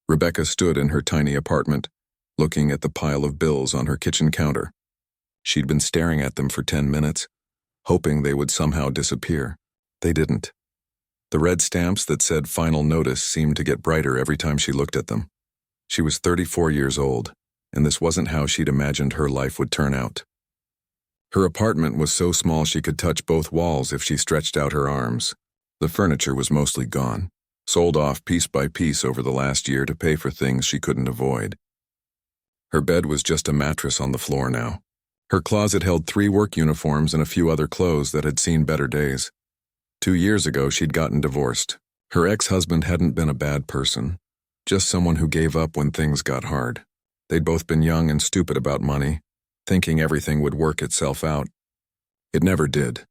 Rebecca stood in her tiny apartment, looking at the pile of bills on her kitchen counter. She'd been staring at them for 10 minutes, hoping they would somehow disappear. They didn't. The red stamps that said final notice seemed to get brighter every time she looked at them. She was 34 years old, and this wasn't how she'd imagined her life would turn out. Her apartment was so small she could touch both walls if she stretched out her arms. The furniture was mostly gone, sold off piece by piece over the last year to pay for things she couldn't avoid. Her bed was just a mattress on the floor now. Her closet held 3 work uniforms and a few other clothes that had seen better days. 2 years ago, she'd gotten divorced. Her ex-husband hadn't been a bad person, just someone who gave up when things got hard. They'd both been young and stupid about money, thinking everything would work itself out. It never did.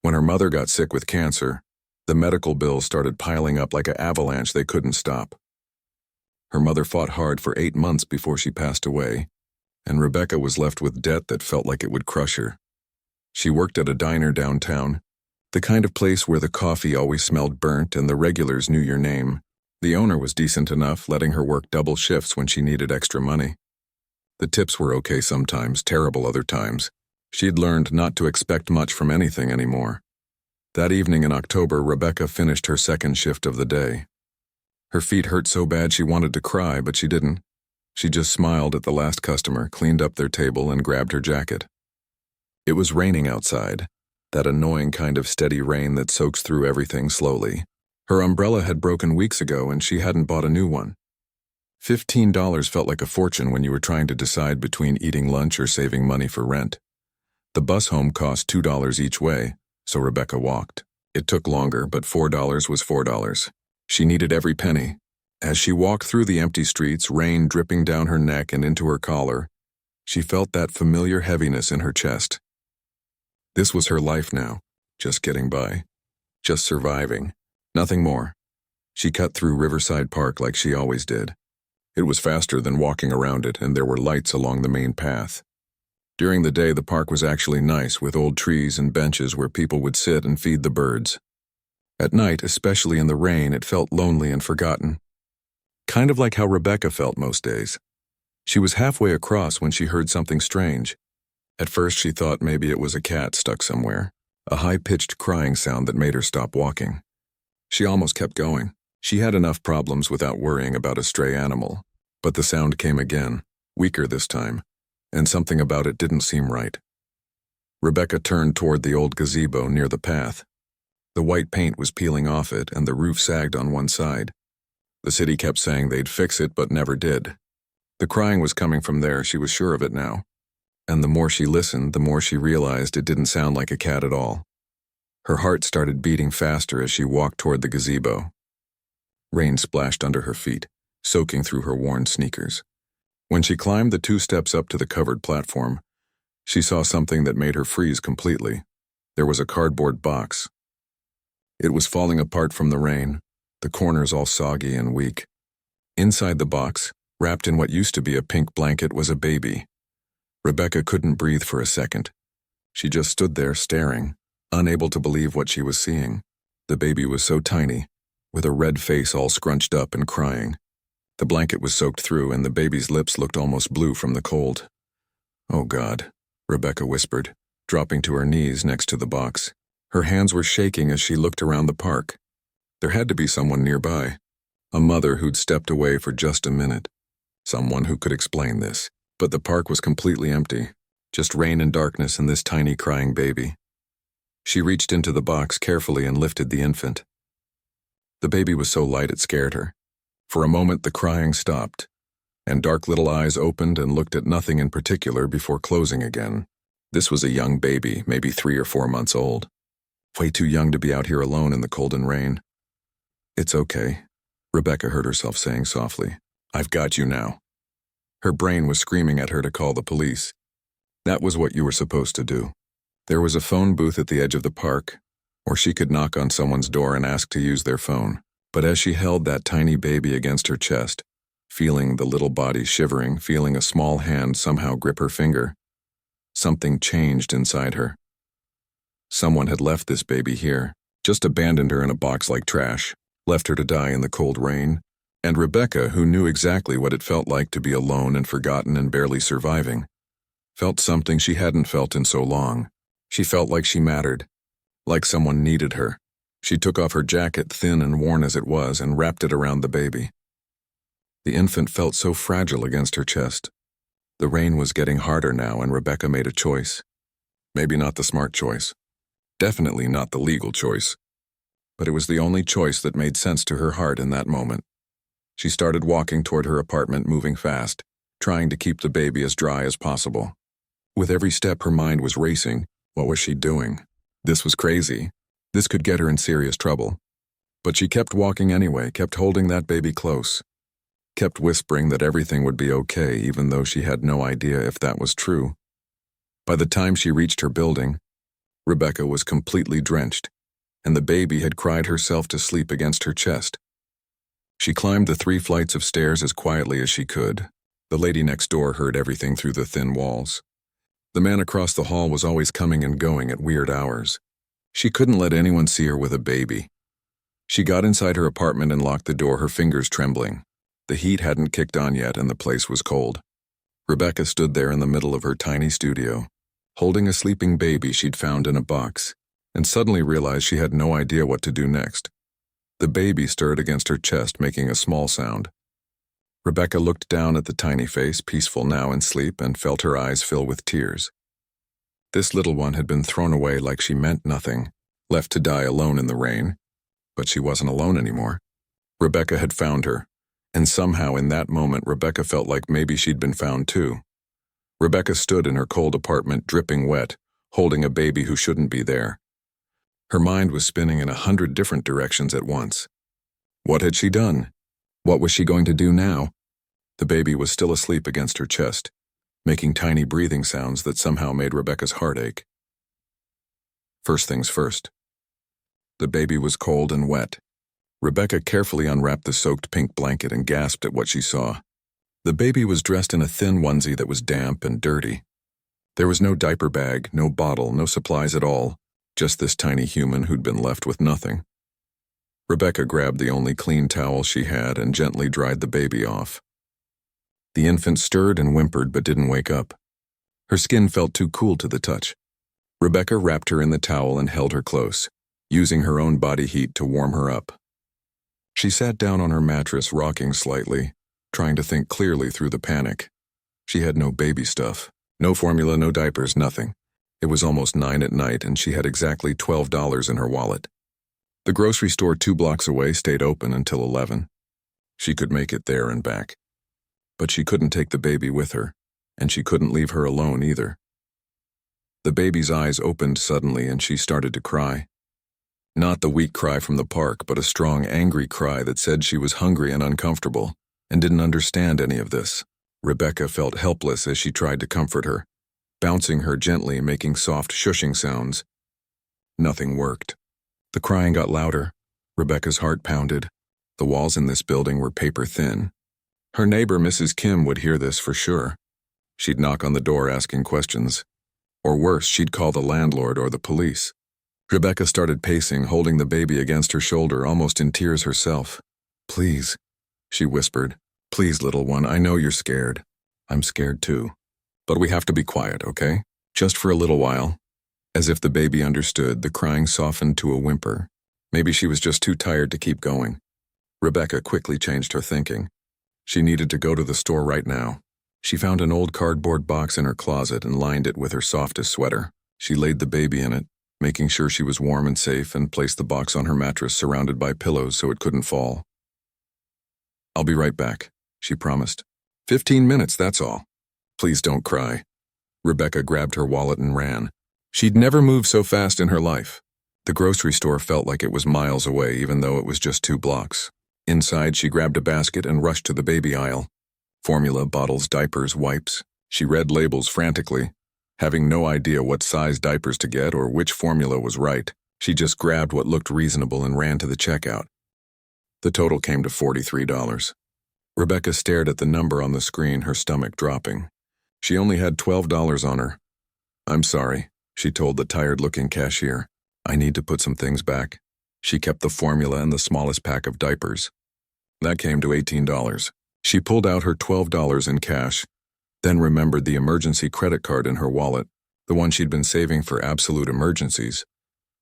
When her mother got sick with cancer, the medical bills started piling up like an avalanche they couldn't stop. Her mother fought hard for 8 months before she passed away, and Rebecca was left with debt that felt like it would crush her. She worked at a diner downtown, the kind of place where the coffee always smelled burnt and the regulars knew your name. The owner was decent enough, letting her work double shifts when she needed extra money. The tips were okay sometimes, terrible other times. She'd learned not to expect much from anything anymore. That evening in October, Rebecca finished her second shift of the day. Her feet hurt so bad she wanted to cry, but she didn't. She just smiled at the last customer, cleaned up their table, and grabbed her jacket. It was raining outside, that annoying kind of steady rain that soaks through everything slowly. Her umbrella had broken weeks ago, and she hadn't bought a new one. $15 felt like a fortune when you were trying to decide between eating lunch or saving money for rent. The bus home cost $2 each way, so Rebecca walked. It took longer, but $4 was $4. She needed every penny. As she walked through the empty streets, rain dripping down her neck and into her collar, she felt that familiar heaviness in her chest. This was her life now, just getting by, just surviving, nothing more. She cut through Riverside Park like she always did. It was faster than walking around it, and there were lights along the main path. During the day, the park was actually nice, with old trees and benches where people would sit and feed the birds. At night, especially in the rain, it felt lonely and forgotten. Kind of like how Rebecca felt most days. She was halfway across when she heard something strange. At first, she thought maybe it was a cat stuck somewhere, a high-pitched crying sound that made her stop walking. She almost kept going. She had enough problems without worrying about a stray animal. But the sound came again, weaker this time, and something about it didn't seem right. Rebecca turned toward the old gazebo near the path. The white paint was peeling off it, and the roof sagged on one side. The city kept saying they'd fix it, but never did. The crying was coming from there, she was sure of it now. And the more she listened, the more she realized it didn't sound like a cat at all. Her heart started beating faster as she walked toward the gazebo. Rain splashed under her feet, soaking through her worn sneakers. When she climbed the 2 steps up to the covered platform, she saw something that made her freeze completely. There was a cardboard box. It was falling apart from the rain, the corners all soggy and weak. Inside the box, wrapped in what used to be a pink blanket, was a baby. Rebecca couldn't breathe for a second. She just stood there staring, unable to believe what she was seeing. The baby was so tiny, with a red face all scrunched up and crying. The blanket was soaked through, and the baby's lips looked almost blue from the cold. "Oh God," Rebecca whispered, dropping to her knees next to the box. Her hands were shaking as she looked around the park. There had to be someone nearby, a mother who'd stepped away for just a minute, someone who could explain this. But the park was completely empty, just rain and darkness and this tiny crying baby. She reached into the box carefully and lifted the infant. The baby was so light it scared her. For a moment the crying stopped, and dark little eyes opened and looked at nothing in particular before closing again. This was a young baby, maybe 3 or 4 months old. Way too young to be out here alone in the cold and rain. "It's okay," Rebecca heard herself saying softly. "I've got you now." Her brain was screaming at her to call the police. That was what you were supposed to do. There was a phone booth at the edge of the park, or she could knock on someone's door and ask to use their phone. But as she held that tiny baby against her chest, feeling the little body shivering, feeling a small hand somehow grip her finger, something changed inside her. Someone had left this baby here, just abandoned her in a box like trash, left her to die in the cold rain, And Rebecca, who knew exactly what it felt like to be alone and forgotten and barely surviving, felt something she hadn't felt in so long. She felt like she mattered, like someone needed her. She took off her jacket, thin and worn as it was, and wrapped it around the baby. The infant felt so fragile against her chest. The rain was getting harder now, and Rebecca made a choice. Maybe not the smart choice. Definitely not the legal choice. But it was the only choice that made sense to her heart in that moment. She started walking toward her apartment, moving fast, trying to keep the baby as dry as possible. With every step, her mind was racing. What was she doing? This was crazy. This could get her in serious trouble. But she kept walking anyway, kept holding that baby close, kept whispering that everything would be okay, even though she had no idea if that was true. By the time she reached her building, Rebecca was completely drenched, and the baby had cried herself to sleep against her chest. She climbed the 3 flights of stairs as quietly as she could. The lady next door heard everything through the thin walls. The man across the hall was always coming and going at weird hours. She couldn't let anyone see her with a baby. She got inside her apartment and locked the door, her fingers trembling. The heat hadn't kicked on yet, and the place was cold. Rebecca stood there in the middle of her tiny studio, holding a sleeping baby she'd found in a box, and suddenly realized she had no idea what to do next. The baby stirred against her chest, making a small sound. Rebecca looked down at the tiny face, peaceful now in sleep, and felt her eyes fill with tears. This little one had been thrown away like she meant nothing, left to die alone in the rain. But she wasn't alone anymore. Rebecca had found her, and somehow in that moment Rebecca felt like maybe she'd been found too. Rebecca stood in her cold apartment, dripping wet, holding a baby who shouldn't be there. Her mind was spinning in 100 different directions at once. What had she done? What was she going to do now? The baby was still asleep against her chest, making tiny breathing sounds that somehow made Rebecca's heart ache. First things first. The baby was cold and wet. Rebecca carefully unwrapped the soaked pink blanket and gasped at what she saw. The baby was dressed in a thin onesie that was damp and dirty. There was no diaper bag, no bottle, no supplies at all. Just this tiny human who'd been left with nothing. Rebecca grabbed the only clean towel she had and gently dried the baby off. The infant stirred and whimpered but didn't wake up. Her skin felt too cool to the touch. Rebecca wrapped her in the towel and held her close, using her own body heat to warm her up. She sat down on her mattress, rocking slightly, trying to think clearly through the panic. She had no baby stuff, no formula, no diapers, nothing. It was almost 9 at night, and she had exactly $12 in her wallet. The grocery store 2 blocks away stayed open until 11. She could make it there and back. But she couldn't take the baby with her, and she couldn't leave her alone either. The baby's eyes opened suddenly, and she started to cry. Not the weak cry from the park, but a strong, angry cry that said she was hungry and uncomfortable, and didn't understand any of this. Rebecca felt helpless as she tried to comfort her, bouncing her gently, making soft shushing sounds. Nothing worked. The crying got louder. Rebecca's heart pounded. The walls in this building were paper thin. Her neighbor, Mrs. Kim, would hear this for sure. She'd knock on the door asking questions. Or worse, she'd call the landlord or the police. Rebecca started pacing, holding the baby against her shoulder, almost in tears herself. "Please," she whispered. "Please, little one, I know you're scared. I'm scared too. But we have to be quiet, okay? Just for a little while." As if the baby understood, the crying softened to a whimper. Maybe she was just too tired to keep going. Rebecca quickly changed her thinking. She needed to go to the store right now. She found an old cardboard box in her closet and lined it with her softest sweater. She laid the baby in it, making sure she was warm and safe, and placed the box on her mattress surrounded by pillows so it couldn't fall. "I'll be right back," she promised. 15 minutes, that's all. Please don't cry." Rebecca grabbed her wallet and ran. She'd never moved so fast in her life. The grocery store felt like it was miles away, even though it was just 2 blocks. Inside, she grabbed a basket and rushed to the baby aisle. Formula, bottles, diapers, wipes. She read labels frantically. Having no idea what size diapers to get or which formula was right, she just grabbed what looked reasonable and ran to the checkout. The total came to $43. Rebecca stared at the number on the screen, her stomach dropping. She only had $12 on her. "I'm sorry," she told the tired-looking cashier. "I need to put some things back." She kept the formula and the smallest pack of diapers. That came to $18. She pulled out her $12 in cash, then remembered the emergency credit card in her wallet, the one she'd been saving for absolute emergencies,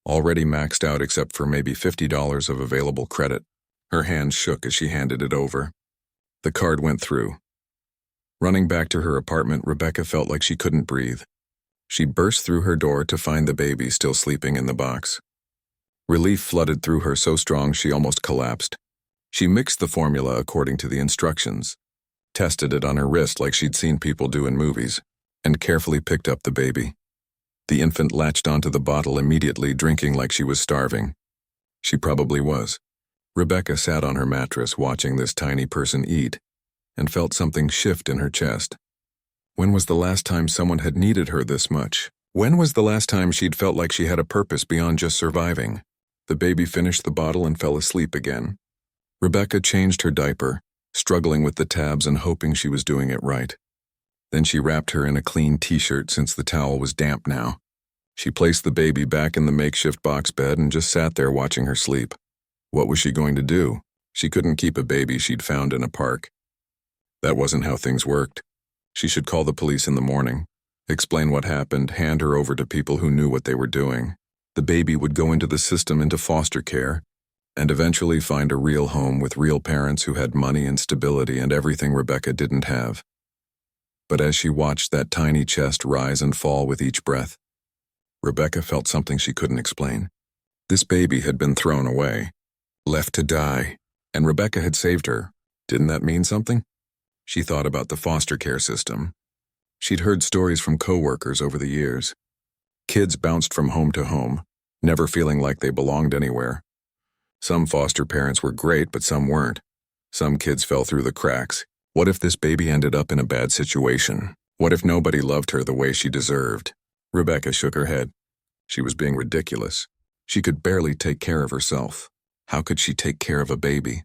already maxed out except for maybe $50 of available credit. Her hands shook as she handed it over. The card went through. Running back to her apartment, Rebecca felt like she couldn't breathe. She burst through her door to find the baby still sleeping in the box. Relief flooded through her so strong she almost collapsed. She mixed the formula according to the instructions, tested it on her wrist like she'd seen people do in movies, and carefully picked up the baby. The infant latched onto the bottle immediately, drinking like she was starving. She probably was. Rebecca sat on her mattress watching this tiny person eat, and felt something shift in her chest. When was the last time someone had needed her this much? When was the last time she'd felt like she had a purpose beyond just surviving? The baby finished the bottle and fell asleep again. Rebecca changed her diaper, struggling with the tabs and hoping she was doing it right. Then she wrapped her in a clean t-shirt since the towel was damp now. She placed the baby back in the makeshift box bed and just sat there watching her sleep. What was she going to do? She couldn't keep a baby she'd found in a park. That wasn't how things worked. She should call the police in the morning, explain what happened, hand her over to people who knew what they were doing. The baby would go into the system, into foster care, and eventually find a real home with real parents who had money and stability and everything Rebecca didn't have. But as she watched that tiny chest rise and fall with each breath, Rebecca felt something she couldn't explain. This baby had been thrown away, left to die, and Rebecca had saved her. Didn't that mean something? She thought about the foster care system. She'd heard stories from coworkers over the years. Kids bounced from home to home, never feeling like they belonged anywhere. Some foster parents were great, but some weren't. Some kids fell through the cracks. What if this baby ended up in a bad situation? What if nobody loved her the way she deserved? Rebecca shook her head. She was being ridiculous. She could barely take care of herself. How could she take care of a baby?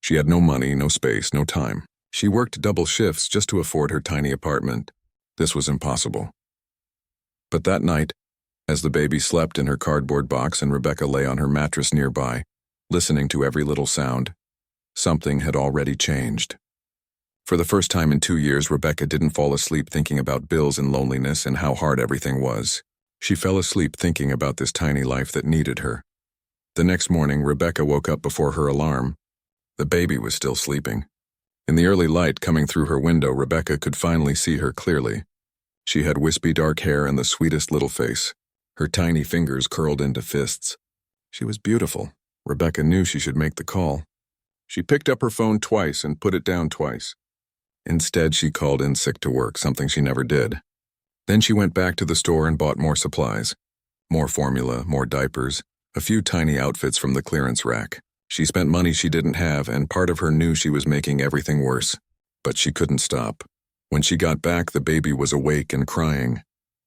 She had no money, no space, no time. She worked double shifts just to afford her tiny apartment. This was impossible. But that night, as the baby slept in her cardboard box and Rebecca lay on her mattress nearby, listening to every little sound, something had already changed. For the first time in 2 years, Rebecca didn't fall asleep thinking about bills and loneliness and how hard everything was. She fell asleep thinking about this tiny life that needed her. The next morning, Rebecca woke up before her alarm. The baby was still sleeping. In the early light coming through her window, Rebecca could finally see her clearly. She had wispy dark hair and the sweetest little face. Her tiny fingers curled into fists. She was beautiful. Rebecca knew she should make the call. She picked up her phone twice and put it down twice. Instead, she called in sick to work, something she never did. Then she went back to the store and bought more supplies. More formula, more diapers, a few tiny outfits from the clearance rack. She spent money she didn't have, and part of her knew she was making everything worse. But she couldn't stop. When she got back, the baby was awake and crying.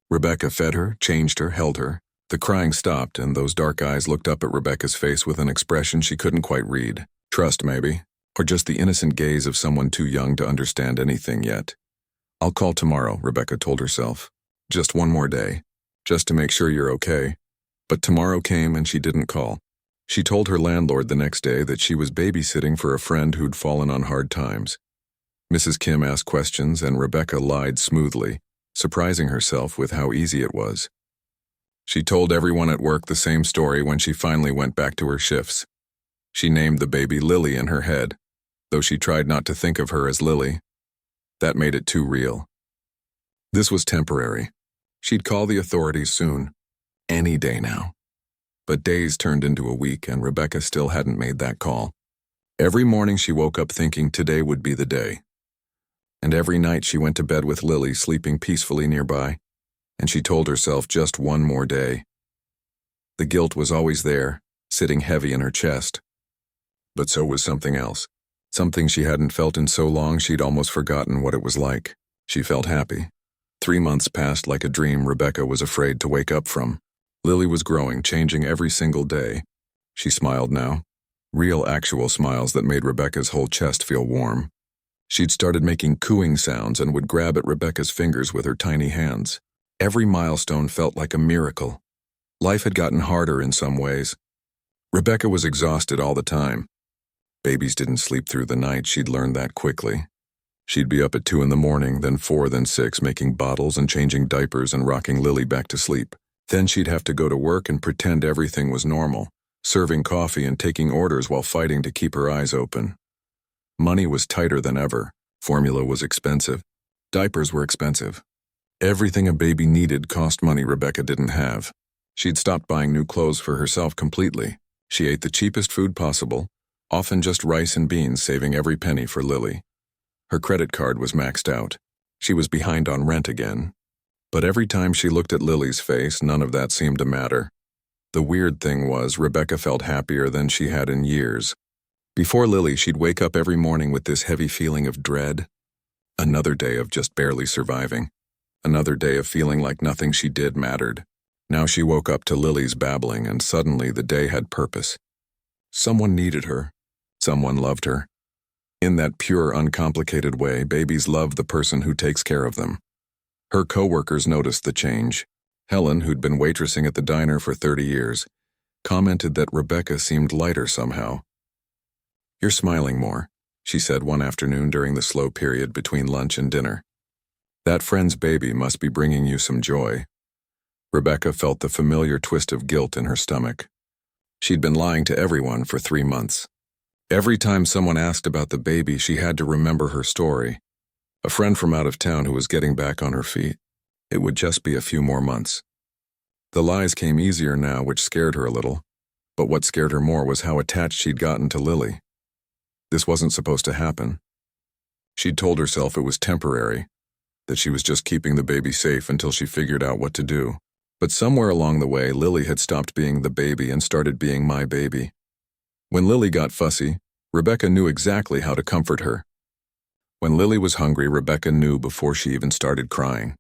Rebecca fed her, changed her, held her. The crying stopped, and those dark eyes looked up at Rebecca's face with an expression she couldn't quite read. Trust, maybe, or just the innocent gaze of someone too young to understand anything yet. I'll call tomorrow, Rebecca told herself. Just one more day, just to make sure you're okay. But tomorrow came and she didn't call. She told her landlord the next day that she was babysitting for a friend who'd fallen on hard times. Mrs. Kim asked questions and Rebecca lied smoothly, surprising herself with how easy it was. She told everyone at work the same story when she finally went back to her shifts. She named the baby Lily in her head, though she tried not to think of her as Lily. That made it too real. This was temporary. She'd call the authorities soon. Any day now. But days turned into a week and Rebecca still hadn't made that call. Every morning she woke up thinking today would be the day. And every night she went to bed with Lily sleeping peacefully nearby, and she told herself just one more day. The guilt was always there, sitting heavy in her chest. But so was something else. Something she hadn't felt in so long she'd almost forgotten what it was like. She felt happy. 3 months passed like a dream Rebecca was afraid to wake up from. Lily was growing, changing every single day. She smiled now. Real, actual smiles that made Rebecca's whole chest feel warm. She'd started making cooing sounds and would grab at Rebecca's fingers with her tiny hands. Every milestone felt like a miracle. Life had gotten harder in some ways. Rebecca was exhausted all the time. Babies didn't sleep through the night, she'd learned that quickly. She'd be up at 2 in the morning, then 4, then 6, making bottles and changing diapers and rocking Lily back to sleep. Then she'd have to go to work and pretend everything was normal, serving coffee and taking orders while fighting to keep her eyes open. Money was tighter than ever. Formula was expensive. Diapers were expensive. Everything a baby needed cost money Rebecca didn't have. She'd stopped buying new clothes for herself completely. She ate the cheapest food possible, often just rice and beans, saving every penny for Lily. Her credit card was maxed out. She was behind on rent again. But every time she looked at Lily's face, none of that seemed to matter. The weird thing was, Rebecca felt happier than she had in years. Before Lily, she'd wake up every morning with this heavy feeling of dread. Another day of just barely surviving. Another day of feeling like nothing she did mattered. Now she woke up to Lily's babbling, and suddenly the day had purpose. Someone needed her. Someone loved her. In that pure, uncomplicated way, babies love the person who takes care of them. Her co-workers noticed the change. Helen, who'd been waitressing at the diner for 30 years, commented that Rebecca seemed lighter somehow. "You're smiling more," she said one afternoon during the slow period between lunch and dinner. "That friend's baby must be bringing you some joy." Rebecca felt the familiar twist of guilt in her stomach. She'd been lying to everyone for 3 months. Every time someone asked about the baby, she had to remember her story. A friend from out of town who was getting back on her feet. It would just be a few more months. The lies came easier now, which scared her a little. But what scared her more was how attached she'd gotten to Lily. This wasn't supposed to happen. She'd told herself it was temporary, that she was just keeping the baby safe until she figured out what to do. But somewhere along the way, Lily had stopped being the baby and started being my baby. When Lily got fussy, Rebecca knew exactly how to comfort her. When Lily was hungry, Rebecca knew before she even started crying.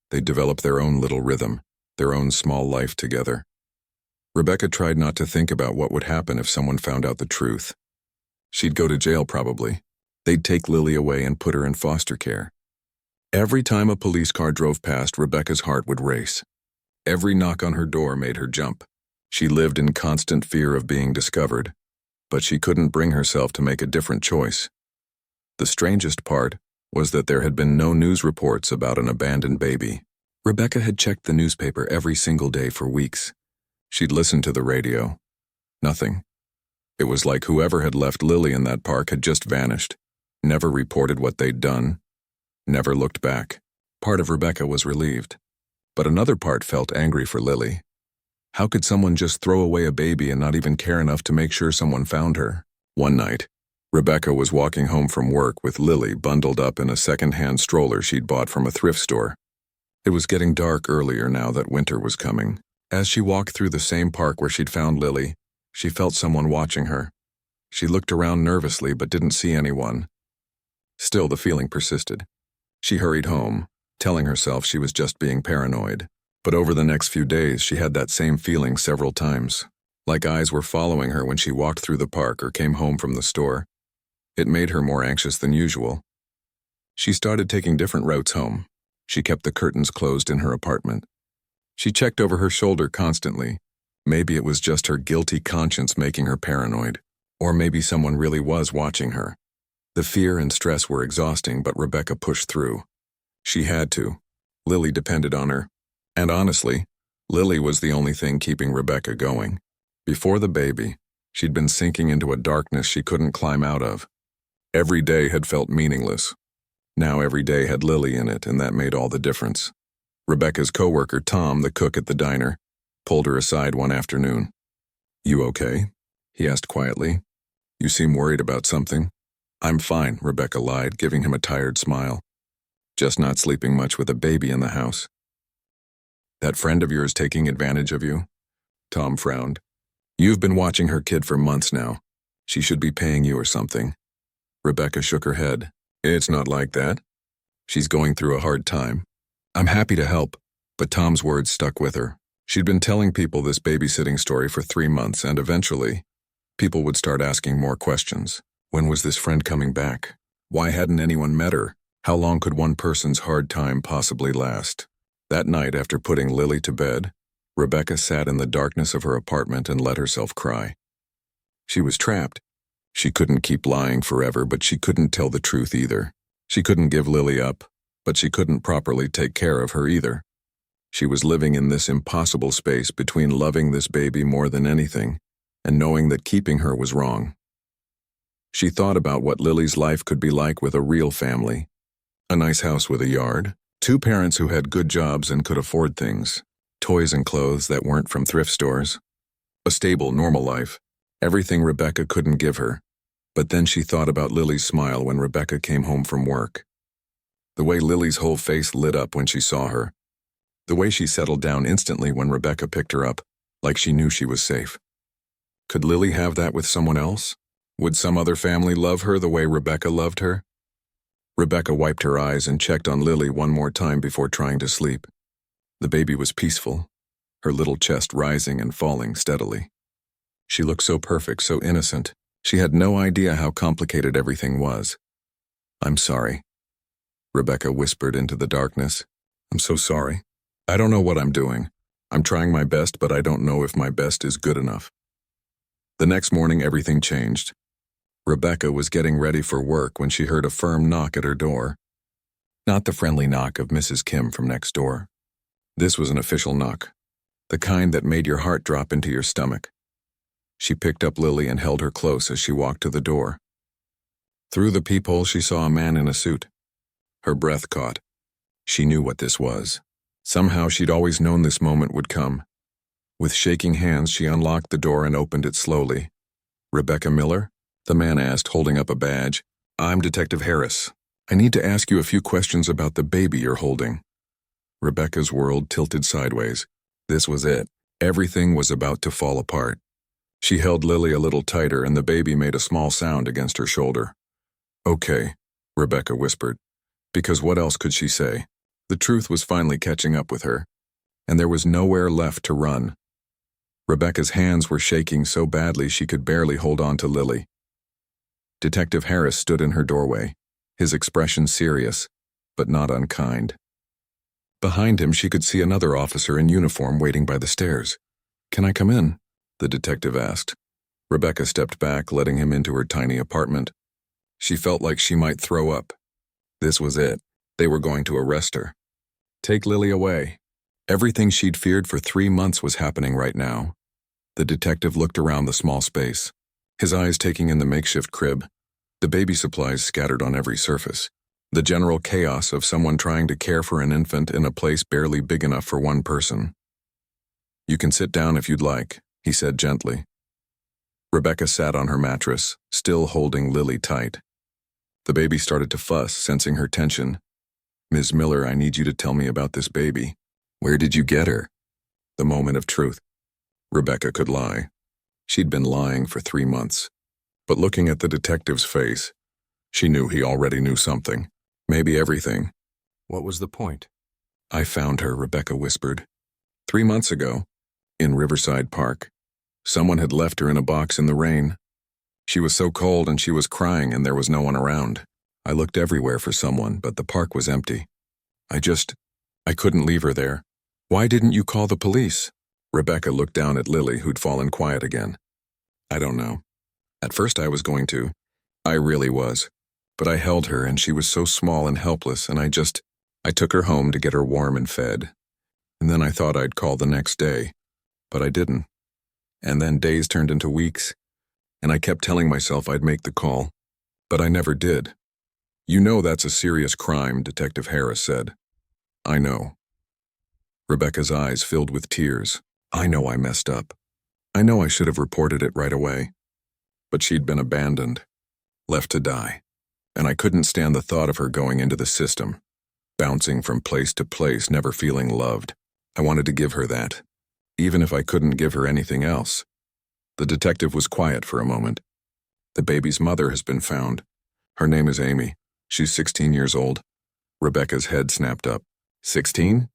They developed their own little rhythm, their own small life together. Rebecca tried not to think about what would happen if someone found out the truth. She'd go to jail probably. They'd take Lily away and put her in foster care. Every time a police car drove past, Rebecca's heart would race. Every knock on her door made her jump. She lived in constant fear of being discovered, but she couldn't bring herself to make a different choice. The strangest part was that there had been no news reports about an abandoned baby. Rebecca had checked the newspaper every single day for weeks. She'd listened to the radio. Nothing. It was like whoever had left Lily in that park had just vanished, never reported what they'd done, never looked back. Part of Rebecca was relieved, but another part felt angry for Lily. How could someone just throw away a baby and not even care enough to make sure someone found her? One night, Rebecca was walking home from work with Lily bundled up in a second-hand stroller she'd bought from a thrift store. It was getting dark earlier now that winter was coming. As she walked through the same park where she'd found Lily, she felt someone watching her. She looked around nervously but didn't see anyone. Still, the feeling persisted. She hurried home, telling herself she was just being paranoid. But over the next few days, she had that same feeling several times, like eyes were following her when she walked through the park or came home from the store. It made her more anxious than usual. She started taking different routes home. She kept the curtains closed in her apartment. She checked over her shoulder constantly. Maybe it was just her guilty conscience making her paranoid, or maybe someone really was watching her. The fear and stress were exhausting, but Rebecca pushed through. She had to. Lily depended on her. And honestly, Lily was the only thing keeping Rebecca going. Before the baby, she'd been sinking into a darkness she couldn't climb out of. Every day had felt meaningless. Now every day had Lily in it, and that made all the difference. Rebecca's coworker, Tom, the cook at the diner, pulled her aside one afternoon. "You okay?" he asked quietly. "You seem worried about something." "I'm fine," Rebecca lied, giving him a tired smile. "Just not sleeping much with a baby in the house." "That friend of yours taking advantage of you?" Tom frowned. "You've been watching her kid for months now. She should be paying you or something." Rebecca shook her head. "It's not like that. She's going through a hard time. I'm happy to help." But Tom's words stuck with her. She'd been telling people this babysitting story for 3 months, and eventually, people would start asking more questions. When was this friend coming back? Why hadn't anyone met her? How long could one person's hard time possibly last? That night, after putting Lily to bed, Rebecca sat in the darkness of her apartment and let herself cry. She was trapped. She couldn't keep lying forever, but she couldn't tell the truth either. She couldn't give Lily up, but she couldn't properly take care of her either. She was living in this impossible space between loving this baby more than anything and knowing that keeping her was wrong. She thought about what Lily's life could be like with a real family. A nice house with a yard, two parents who had good jobs and could afford things, toys and clothes that weren't from thrift stores, a stable, normal life, everything Rebecca couldn't give her. But then she thought about Lily's smile when Rebecca came home from work. The way Lily's whole face lit up when she saw her. The way she settled down instantly when Rebecca picked her up, like she knew she was safe. Could Lily have that with someone else? Would some other family love her the way Rebecca loved her? Rebecca wiped her eyes and checked on Lily one more time before trying to sleep. The baby was peaceful, her little chest rising and falling steadily. She looked so perfect, so innocent. She had no idea how complicated everything was. "I'm sorry," Rebecca whispered into the darkness. "I'm so sorry. I don't know what I'm doing. I'm trying my best, but I don't know if my best is good enough." The next morning, everything changed. Rebecca was getting ready for work when she heard a firm knock at her door. Not the friendly knock of Mrs. Kim from next door. This was an official knock, the kind that made your heart drop into your stomach. She picked up Lily and held her close as she walked to the door. Through the peephole, she saw a man in a suit. Her breath caught. She knew what this was. Somehow she'd always known this moment would come. With shaking hands, she unlocked the door and opened it slowly. "Rebecca Miller?" the man asked, holding up a badge. "I'm Detective Harris. I need to ask you a few questions about the baby you're holding." Rebecca's world tilted sideways. This was it. Everything was about to fall apart. She held Lily a little tighter and the baby made a small sound against her shoulder. "Okay," Rebecca whispered, because what else could she say? The truth was finally catching up with her, and there was nowhere left to run. Rebecca's hands were shaking so badly she could barely hold on to Lily. Detective Harris stood in her doorway, his expression serious, but not unkind. Behind him, she could see another officer in uniform waiting by the stairs. "Can I come in?" the detective asked. Rebecca stepped back, letting him into her tiny apartment. She felt like she might throw up. This was it. They were going to arrest her. Take Lily away. Everything she'd feared for 3 months was happening right now. The detective looked around the small space, his eyes taking in the makeshift crib, the baby supplies scattered on every surface, the general chaos of someone trying to care for an infant in a place barely big enough for one person. "You can sit down if you'd like," he said gently. Rebecca sat on her mattress, still holding Lily tight. The baby started to fuss, sensing her tension. "Ms. Miller, I need you to tell me about this baby. Where did you get her?" The moment of truth. Rebecca could lie. She'd been lying for 3 months. But looking at the detective's face, she knew he already knew something. Maybe everything. What was the point? "I found her," Rebecca whispered. 3 months ago, in Riverside Park. Someone had left her in a box in the rain. She was so cold and she was crying and there was no one around. I looked everywhere for someone, but the park was empty. I couldn't leave her there. Why didn't you call the police?" Rebecca looked down at Lily, who'd fallen quiet again. "I don't know. At first I was going to. I really was. But I held her and she was so small and helpless and I took her home to get her warm and fed. And then I thought I'd call the next day. But I didn't. And then days turned into weeks. And I kept telling myself I'd make the call. But I never did." "You know that's a serious crime," Detective Harris said. "I know." Rebecca's eyes filled with tears. "I know I messed up. I know I should have reported it right away. But she'd been abandoned, left to die. And I couldn't stand the thought of her going into the system, bouncing from place to place, never feeling loved. I wanted to give her that, even if I couldn't give her anything else." The detective was quiet for a moment. "The baby's mother has been found. Her name is Amy. She's 16 years old." Rebecca's head snapped up. 16?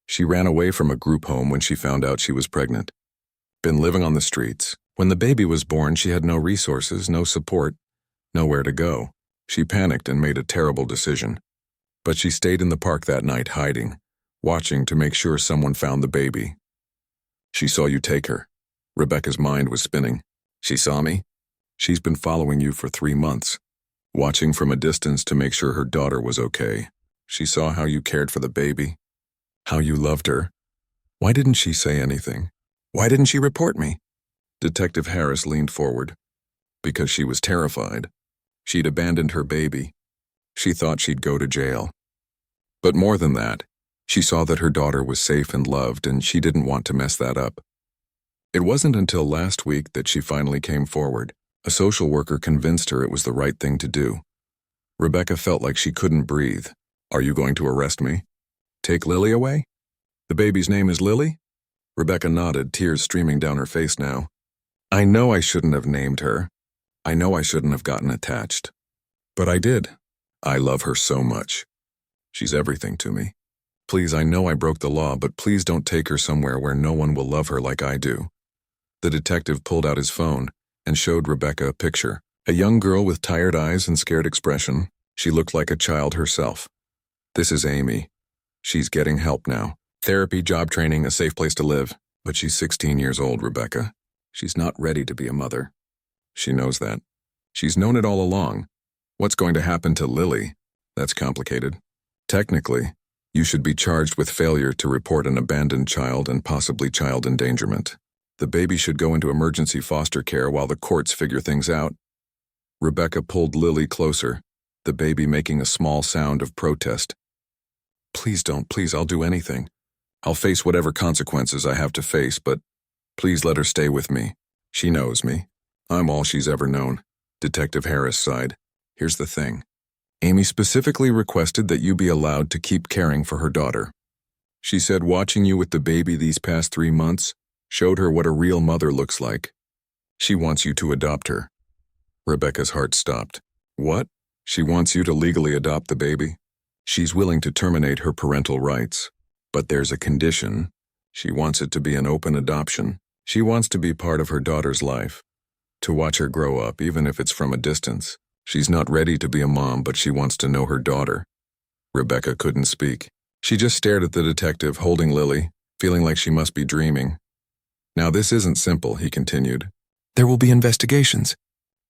She ran away from a group home when she found out she was pregnant. Been living on the streets. When the baby was born, she had no resources, no support, nowhere to go. She panicked and made a terrible decision. But she stayed in the park that night, hiding, watching to make sure someone found the baby. "She saw you take her." Rebecca's mind was spinning. "She saw me?" She's been following you for 3 months, watching from a distance to make sure her daughter was okay. She saw how you cared for the baby, how you loved her. Why didn't she say anything? Why didn't she report me?" Detective Harris leaned forward. Because she was terrified. She'd abandoned her baby. She thought she'd go to jail. But more than that, she saw that her daughter was safe and loved, and she didn't want to mess that up. It wasn't until last week that she finally came forward. A social worker convinced her it was the right thing to do. Rebecca felt like she couldn't breathe. "Are you going to arrest me? Take Lily away? The baby's name is Lily?" Rebecca nodded, tears streaming down her face now. "I know I shouldn't have named her. I know I shouldn't have gotten attached. But I did. I love her so much. She's everything to me. Please, I know I broke the law, but please don't take her somewhere where no one will love her like I do." The detective pulled out his phone and showed Rebecca a picture. A young girl with tired eyes and scared expression. She looked like a child herself. "This is Amy. She's getting help now. Therapy, job training, a safe place to live. But she's 16 years old, Rebecca. She's not ready to be a mother. She knows that. She's known it all along. What's going to happen to Lily? That's complicated. Technically, you should be charged with failure to report an abandoned child and possibly child endangerment. The baby should go into emergency foster care while the courts figure things out." Rebecca pulled Lily closer, the baby making a small sound of protest. "Please don't, please, I'll do anything. I'll face whatever consequences I have to face, but please let her stay with me. She knows me. I'm all she's ever known." Detective Harris sighed. "Here's the thing. Amy specifically requested that you be allowed to keep caring for her daughter. She said watching you with the baby these past 3 months showed her what a real mother looks like. She wants you to adopt her." Rebecca's heart stopped. "What? She wants you to legally adopt the baby? She's willing to terminate her parental rights. But there's a condition. She wants it to be an open adoption. She wants to be part of her daughter's life, to watch her grow up, even if it's from a distance. She's not ready to be a mom, but she wants to know her daughter." Rebecca couldn't speak. She just stared at the detective, holding Lily, feeling like she must be dreaming. "Now this isn't simple," he continued. "There will be investigations.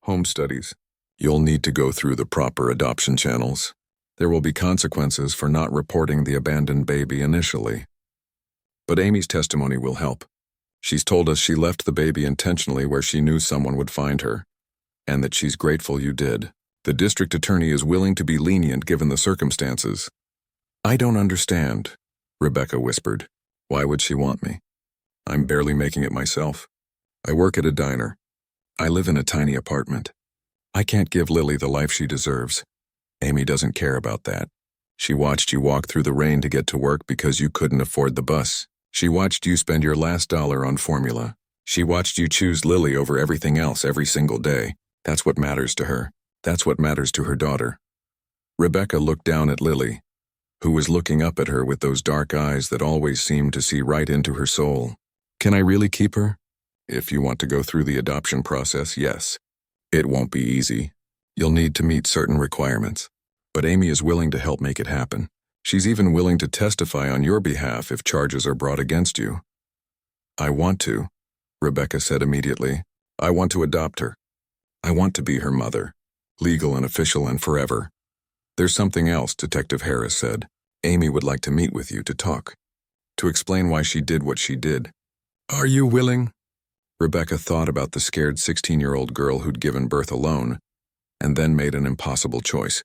Home studies. You'll need to go through the proper adoption channels. There will be consequences for not reporting the abandoned baby initially. But Amy's testimony will help. She's told us she left the baby intentionally where she knew someone would find her, and that she's grateful you did. The district attorney is willing to be lenient given the circumstances." "I don't understand," Rebecca whispered. "Why would she want me? I'm barely making it myself. I work at a diner. I live in a tiny apartment. I can't give Lily the life she deserves. Amy doesn't care about that. She watched you walk through the rain to get to work because you couldn't afford the bus. She watched you spend your last dollar on formula. She watched you choose Lily over everything else every single day. That's what matters to her. That's what matters to her daughter." Rebecca looked down at Lily, who was looking up at her with those dark eyes that always seemed to see right into her soul. "Can I really keep her? If you want to go through the adoption process, yes. It won't be easy. You'll need to meet certain requirements. But Amy is willing to help make it happen. She's even willing to testify on your behalf if charges are brought against you." "I want to," Rebecca said immediately. "I want to adopt her. I want to be her mother, legal and official and forever." "There's something else," Detective Harris said. "Amy would like to meet with you to talk, to explain why she did what she did." "Are you willing?" Rebecca thought about the scared 16-year-old girl who'd given birth alone, and then made an impossible choice.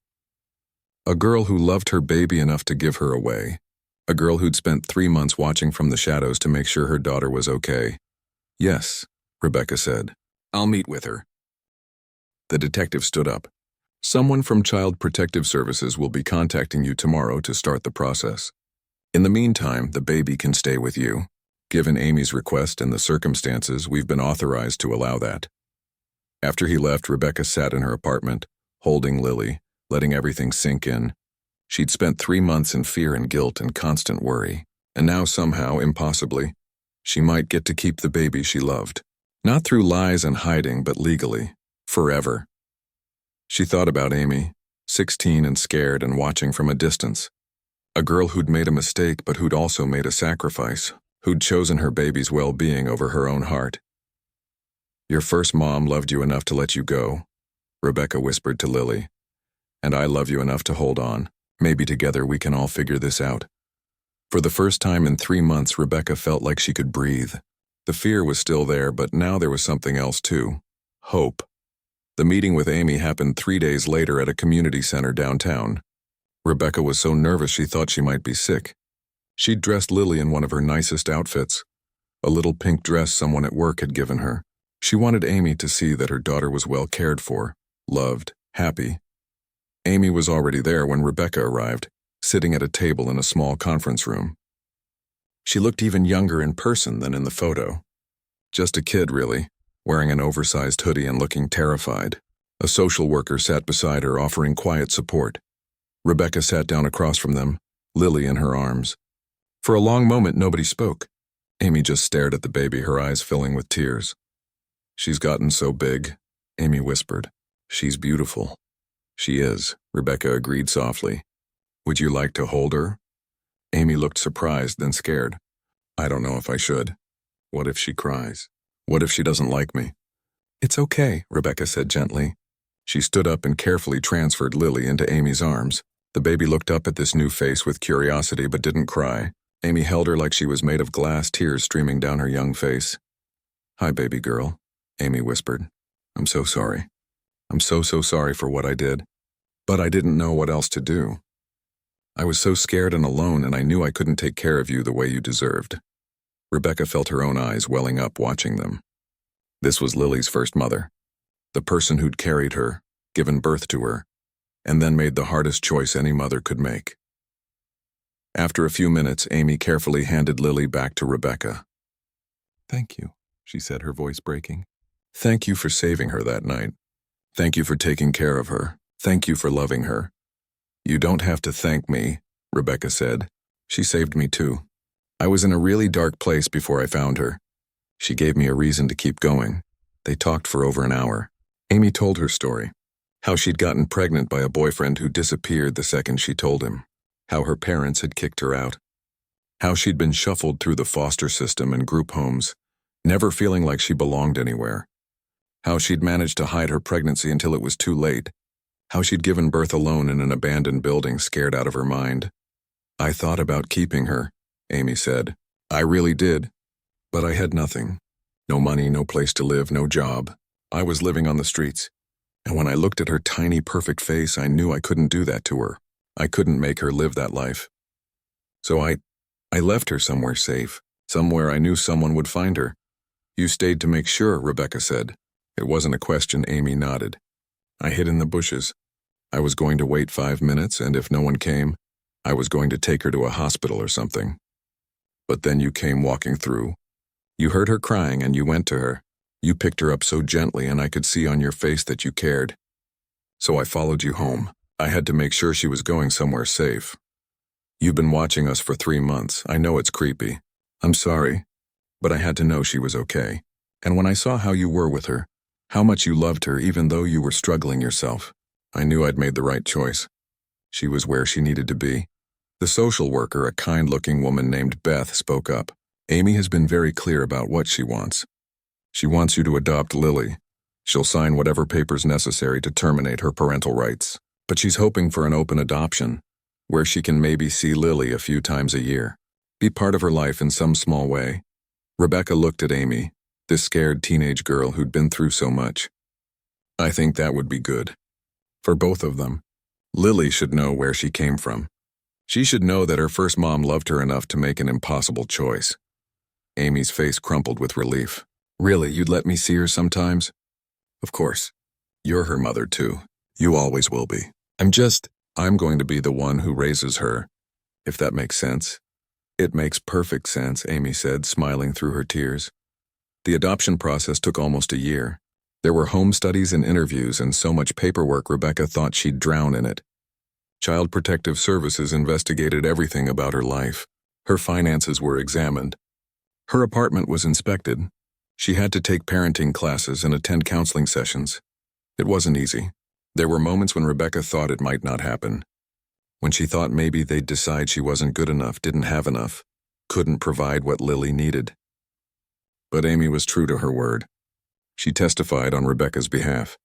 A girl who loved her baby enough to give her away. A girl who'd spent 3 months watching from the shadows to make sure her daughter was okay. "Yes," Rebecca said. "I'll meet with her." The detective stood up. "Someone from Child Protective Services will be contacting you tomorrow to start the process. In the meantime, the baby can stay with you. Given Amy's request and the circumstances, we've been authorized to allow that." After he left, Rebecca sat in her apartment, holding Lily, letting everything sink in. She'd spent 3 months in fear and guilt and constant worry, and now somehow, impossibly, she might get to keep the baby she loved. Not through lies and hiding, but legally, forever. She thought about Amy, 16 and scared and watching from a distance. A girl who'd made a mistake but who'd also made a sacrifice, who'd chosen her baby's well-being over her own heart. Your first mom loved you enough to let you go, Rebecca whispered to Lily. And I love you enough to hold on. Maybe together we can all figure this out. For the first time in 3 months, Rebecca felt like she could breathe. The fear was still there, but now there was something else too. Hope. The meeting with Amy happened 3 days later at a community center downtown. Rebecca was so nervous she thought she might be sick. She'd dressed Lily in one of her nicest outfits, a little pink dress someone at work had given her. She wanted Amy to see that her daughter was well cared for, loved, happy. Amy was already there when Rebecca arrived, sitting at a table in a small conference room. She looked even younger in person than in the photo. Just a kid, really, wearing an oversized hoodie and looking terrified. A social worker sat beside her, offering quiet support. Rebecca sat down across from them, Lily in her arms. For a long moment, nobody spoke. Amy just stared at the baby, her eyes filling with tears. She's gotten so big, Amy whispered. She's beautiful. She is, Rebecca agreed softly. Would you like to hold her? Amy looked surprised, then scared. I don't know if I should. What if she cries? What if she doesn't like me? It's okay, Rebecca said gently. She stood up and carefully transferred Lily into Amy's arms. The baby looked up at this new face with curiosity but didn't cry. Amy held her like she was made of glass, tears streaming down her young face. Hi, baby girl, Amy whispered. I'm so sorry. I'm so sorry for what I did. But I didn't know what else to do. I was so scared and alone, and I knew I couldn't take care of you the way you deserved. Rebecca felt her own eyes welling up watching them. This was Lily's first mother, the person who'd carried her, given birth to her, and then made the hardest choice any mother could make. After a few minutes, Amy carefully handed Lily back to Rebecca. Thank you, she said, her voice breaking. Thank you for saving her that night. Thank you for taking care of her. Thank you for loving her. You don't have to thank me, Rebecca said. She saved me too. I was in a really dark place before I found her. She gave me a reason to keep going. They talked for over an hour. Amy told her story. How she'd gotten pregnant by a boyfriend who disappeared the second she told him. How her parents had kicked her out. How she'd been shuffled through the foster system and group homes, never feeling like she belonged anywhere. How she'd managed to hide her pregnancy until it was too late. How she'd given birth alone in an abandoned building, scared out of her mind. I thought about keeping her, Amy said. I really did. But I had nothing. No money, no place to live, no job. I was living on the streets. And when I looked at her tiny, perfect face, I knew I couldn't do that to her. I couldn't make her live that life. So I left her somewhere safe, somewhere I knew someone would find her. You stayed to make sure, Rebecca said. It wasn't a question, Amy nodded. I hid in the bushes. I was going to wait 5 minutes, and if no one came, I was going to take her to a hospital or something. But then you came walking through. You heard her crying and you went to her. You picked her up so gently, and I could see on your face that you cared. So I followed you home. I had to make sure she was going somewhere safe. You've been watching us for 3 months. I know it's creepy. I'm sorry, but I had to know she was okay. And when I saw how you were with her, how much you loved her even though you were struggling yourself, I knew I'd made the right choice. She was where she needed to be. The social worker, a kind-looking woman named Beth, spoke up. Amy has been very clear about what she wants. She wants you to adopt Lily. She'll sign whatever papers necessary to terminate her parental rights. But she's hoping for an open adoption, where she can maybe see Lily a few times a year, be part of her life in some small way. Rebecca looked at Amy, this scared teenage girl who'd been through so much. I think that would be good. For both of them. Lily should know where she came from. She should know that her first mom loved her enough to make an impossible choice. Amy's face crumpled with relief. Really, you'd let me see her sometimes? Of course. You're her mother too. You always will be. I'm going to be the one who raises her, if that makes sense. It makes perfect sense, Amy said, smiling through her tears. The adoption process took almost a year. There were home studies and interviews and so much paperwork Rebecca thought she'd drown in it. Child Protective Services investigated everything about her life. Her finances were examined. Her apartment was inspected. She had to take parenting classes and attend counseling sessions. It wasn't easy. There were moments when Rebecca thought it might not happen. When she thought maybe they'd decide she wasn't good enough, didn't have enough, couldn't provide what Lily needed. But Amy was true to her word. She testified on Rebecca's behalf.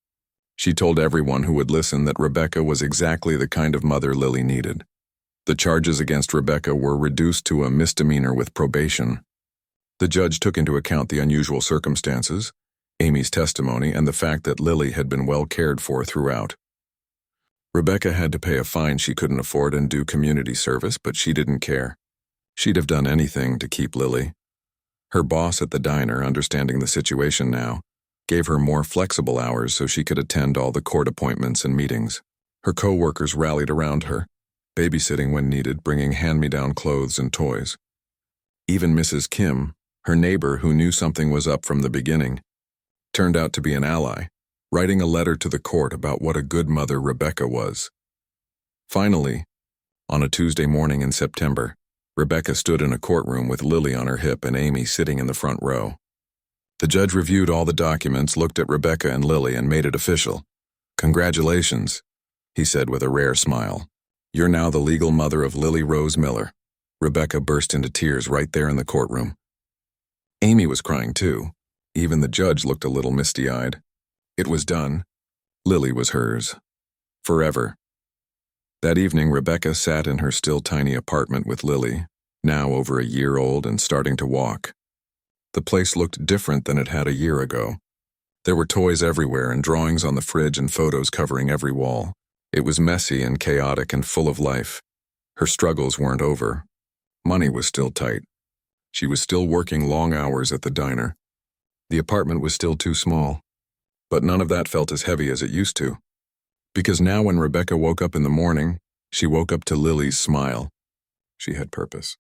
She told everyone who would listen that Rebecca was exactly the kind of mother Lily needed. The charges against Rebecca were reduced to a misdemeanor with probation. The judge took into account the unusual circumstances, Amy's testimony, and the fact that Lily had been well cared for throughout. Rebecca had to pay a fine she couldn't afford and do community service, but she didn't care. She'd have done anything to keep Lily. Her boss at the diner, understanding the situation now, gave her more flexible hours so she could attend all the court appointments and meetings. Her co-workers rallied around her, babysitting when needed, bringing hand-me-down clothes and toys. Even Mrs. Kim, her neighbor who knew something was up from the beginning, turned out to be an ally, writing a letter to the court about what a good mother Rebecca was. Finally, on a Tuesday morning in September, Rebecca stood in a courtroom with Lily on her hip and Amy sitting in the front row. The judge reviewed all the documents, looked at Rebecca and Lily, and made it official. "Congratulations," he said with a rare smile. "You're now the legal mother of Lily Rose Miller." Rebecca burst into tears right there in the courtroom. Amy was crying too. Even the judge looked a little misty-eyed. It was done. Lily was hers. Forever. That evening, Rebecca sat in her still tiny apartment with Lily, now over a year old and starting to walk. The place looked different than it had a year ago. There were toys everywhere and drawings on the fridge and photos covering every wall. It was messy and chaotic and full of life. Her struggles weren't over. Money was still tight. She was still working long hours at the diner. The apartment was still too small. But none of that felt as heavy as it used to. Because now when Rebecca woke up in the morning, she woke up to Lily's smile. She had purpose.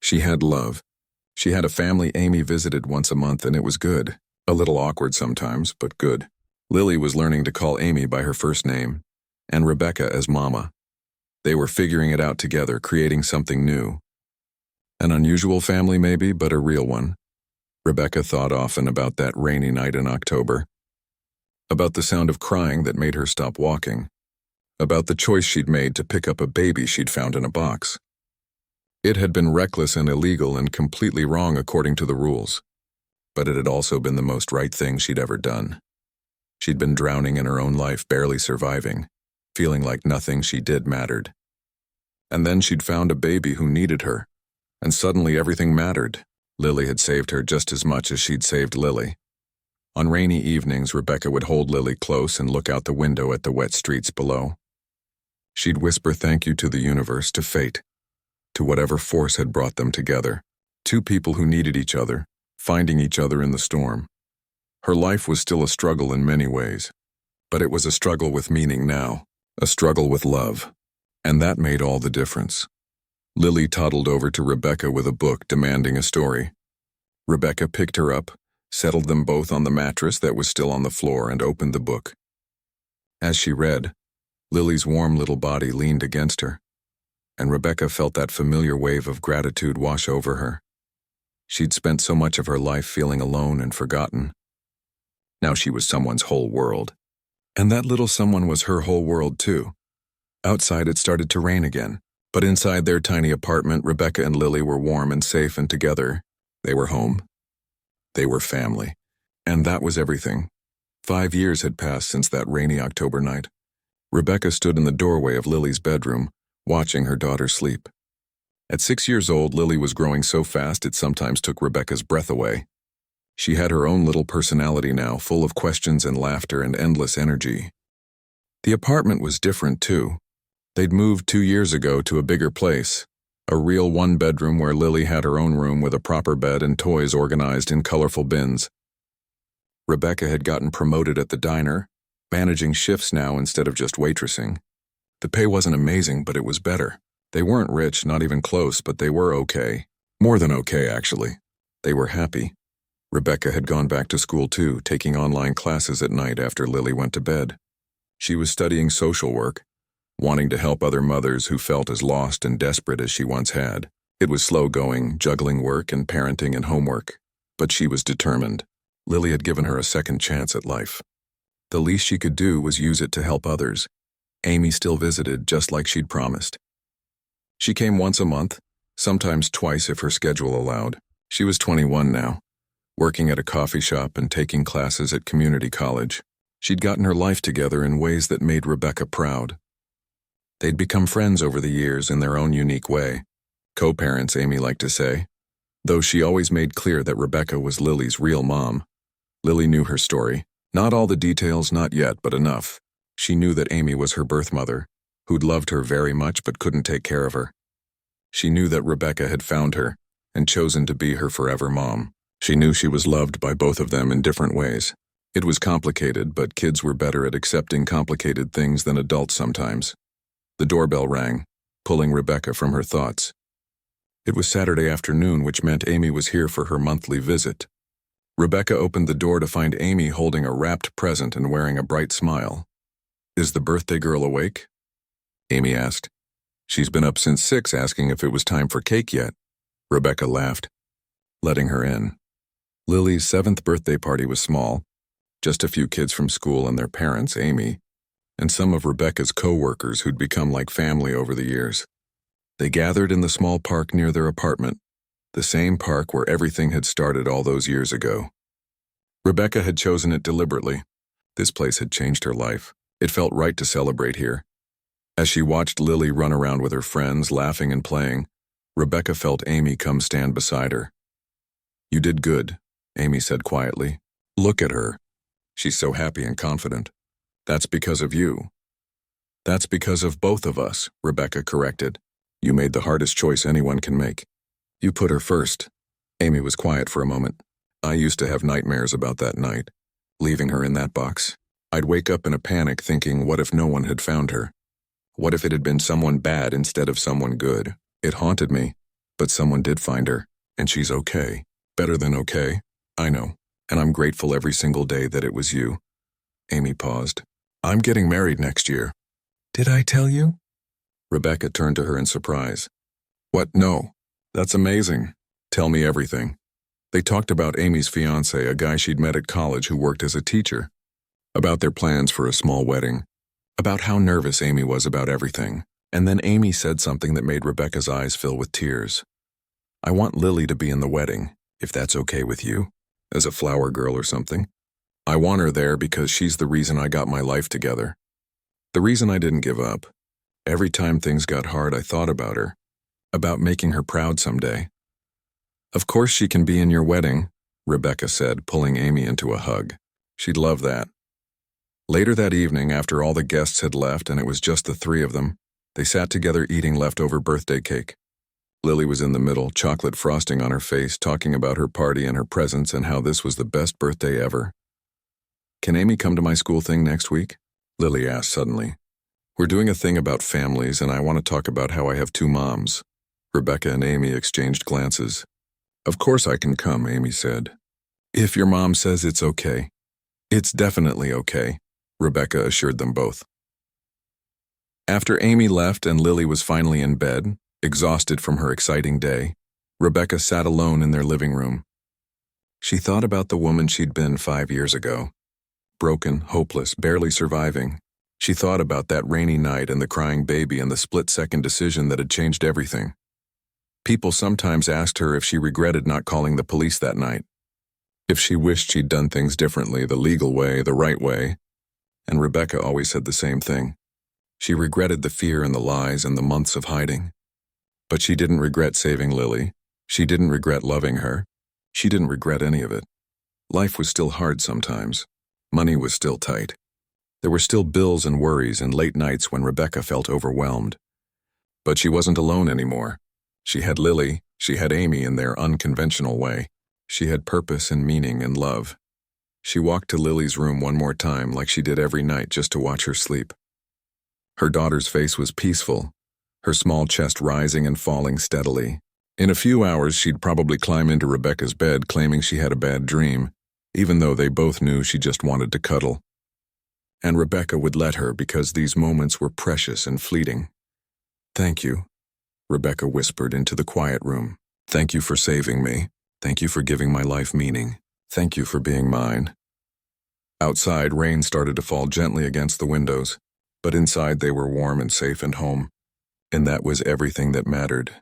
She had love. She had a family Amy visited once a month, and it was good. A little awkward sometimes, but good. Lily was learning to call Amy by her first name, and Rebecca as Mama. They were figuring it out together, creating something new. An unusual family maybe, but a real one. Rebecca thought often about that rainy night in October. About the sound of crying that made her stop walking. About the choice she'd made to pick up a baby she'd found in a box. It had been reckless and illegal and completely wrong according to the rules. But it had also been the most right thing she'd ever done. She'd been drowning in her own life, barely surviving, feeling like nothing she did mattered. And then she'd found a baby who needed her, and suddenly everything mattered. Lily had saved her just as much as she'd saved Lily. On rainy evenings, Rebecca would hold Lily close and look out the window at the wet streets below. She'd whisper thank you to the universe, to fate, to whatever force had brought them together. Two people who needed each other, finding each other in the storm. Her life was still a struggle in many ways, but it was a struggle with meaning now, a struggle with love, and that made all the difference. Lily toddled over to Rebecca with a book demanding a story. Rebecca picked her up, settled them both on the mattress that was still on the floor, and opened the book. As she read, Lily's warm little body leaned against her, and Rebecca felt that familiar wave of gratitude wash over her. She'd spent so much of her life feeling alone and forgotten. Now she was someone's whole world. And that little someone was her whole world too. Outside it started to rain again, but inside their tiny apartment, Rebecca and Lily were warm and safe and together. They were home. They were family. And that was everything. 5 years had passed since that rainy October night. Rebecca stood in the doorway of Lily's bedroom, watching her daughter sleep. At 6 years old, Lily was growing so fast it sometimes took Rebecca's breath away. She had her own little personality now, full of questions and laughter and endless energy. The apartment was different too. They'd moved 2 years ago to a bigger place, a real one-bedroom where Lily had her own room with a proper bed and toys organized in colorful bins. Rebecca had gotten promoted at the diner, managing shifts now instead of just waitressing. The pay wasn't amazing, but it was better. They weren't rich, not even close, but they were okay. More than okay, actually. They were happy. Rebecca had gone back to school too, taking online classes at night after Lily went to bed. She was studying social work, wanting to help other mothers who felt as lost and desperate as she once had. It was slow going, juggling work and parenting and homework, but she was determined. Lily had given her a second chance at life. The least she could do was use it to help others. Amy still visited, just like she'd promised. She came once a month, sometimes twice if her schedule allowed. She was 21 now. working at a coffee shop and taking classes at community college. She'd gotten her life together in ways that made Rebecca proud. They'd become friends over the years in their own unique way. Co-parents, Amy liked to say, though she always made clear that Rebecca was Lily's real mom. Lily knew her story. Not all the details, not yet, but enough. She knew that Amy was her birth mother, who'd loved her very much but couldn't take care of her. She knew that Rebecca had found her and chosen to be her forever mom. She knew she was loved by both of them in different ways. It was complicated, but kids were better at accepting complicated things than adults sometimes. The doorbell rang, pulling Rebecca from her thoughts. It was Saturday afternoon, which meant Amy was here for her monthly visit. Rebecca opened the door to find Amy holding a wrapped present and wearing a bright smile. "Is the birthday girl awake?" Amy asked. "She's been up since 6 asking if it was time for cake yet." Rebecca laughed, letting her in. Lily's 7th birthday party was small, just a few kids from school and their parents, Amy, and some of Rebecca's co-workers who'd become like family over the years. They gathered in the small park near their apartment, the same park where everything had started all those years ago. Rebecca had chosen it deliberately. This place had changed her life. It felt right to celebrate here. As she watched Lily run around with her friends, laughing and playing, Rebecca felt Amy come stand beside her. "You did good," Amy said quietly. "Look at her. She's so happy and confident. That's because of you." "That's because of both of us," Rebecca corrected. "You made the hardest choice anyone can make. You put her first." Amy was quiet for a moment. "I used to have nightmares about that night, leaving her in that box. I'd wake up in a panic thinking, what if no one had found her? What if it had been someone bad instead of someone good? It haunted me, but someone did find her, and she's okay. Better than okay, I know, and I'm grateful every single day that it was you." Amy paused. "I'm getting married next year." "Did I tell you?" Rebecca turned to her in surprise. "What? No. That's amazing. Tell me everything." They talked about Amy's fiancé, a guy she'd met at college who worked as a teacher, about their plans for a small wedding, about how nervous Amy was about everything. And then Amy said something that made Rebecca's eyes fill with tears. "I want Lily to be in the wedding, if that's okay with you, as a flower girl or something. I want her there because she's the reason I got my life together. The reason I didn't give up. Every time things got hard, I thought about her, about making her proud someday." "Of course she can be in your wedding," Rebecca said, pulling Amy into a hug. She'd love that. Later that evening, after all the guests had left and it was just the 3 of them, they sat together eating leftover birthday cake. Lily was in the middle, chocolate frosting on her face, talking about her party and her presents and how this was the best birthday ever. "Can Amy come to my school thing next week?" Lily asked suddenly. "We're doing a thing about families, and I want to talk about how I have 2 moms." Rebecca and Amy exchanged glances. "Of course I can come," Amy said. "If your mom says it's okay." "It's definitely okay," Rebecca assured them both. After Amy left and Lily was finally in bed, exhausted from her exciting day, Rebecca sat alone in their living room. She thought about the woman she'd been 5 years ago. Broken, hopeless, barely surviving. She thought about that rainy night and the crying baby and the split-second decision that had changed everything. People sometimes asked her if she regretted not calling the police that night, if she wished she'd done things differently, the legal way, the right way, and Rebecca always said the same thing. She regretted the fear and the lies and the months of hiding. But she didn't regret saving Lily. She didn't regret loving her. She didn't regret any of it. Life was still hard sometimes. Money was still tight. There were still bills and worries and late nights when Rebecca felt overwhelmed. But she wasn't alone anymore. She had Lily, she had Amy in their unconventional way. She had purpose and meaning and love. She walked to Lily's room one more time like she did every night just to watch her sleep. Her daughter's face was peaceful, her small chest rising and falling steadily. In a few hours, she'd probably climb into Rebecca's bed claiming she had a bad dream, even though they both knew she just wanted to cuddle. And Rebecca would let her because these moments were precious and fleeting. "Thank you," Rebecca whispered into the quiet room. "Thank you for saving me. Thank you for giving my life meaning. Thank you for being mine." Outside, rain started to fall gently against the windows, but inside they were warm and safe and home. And that was everything that mattered.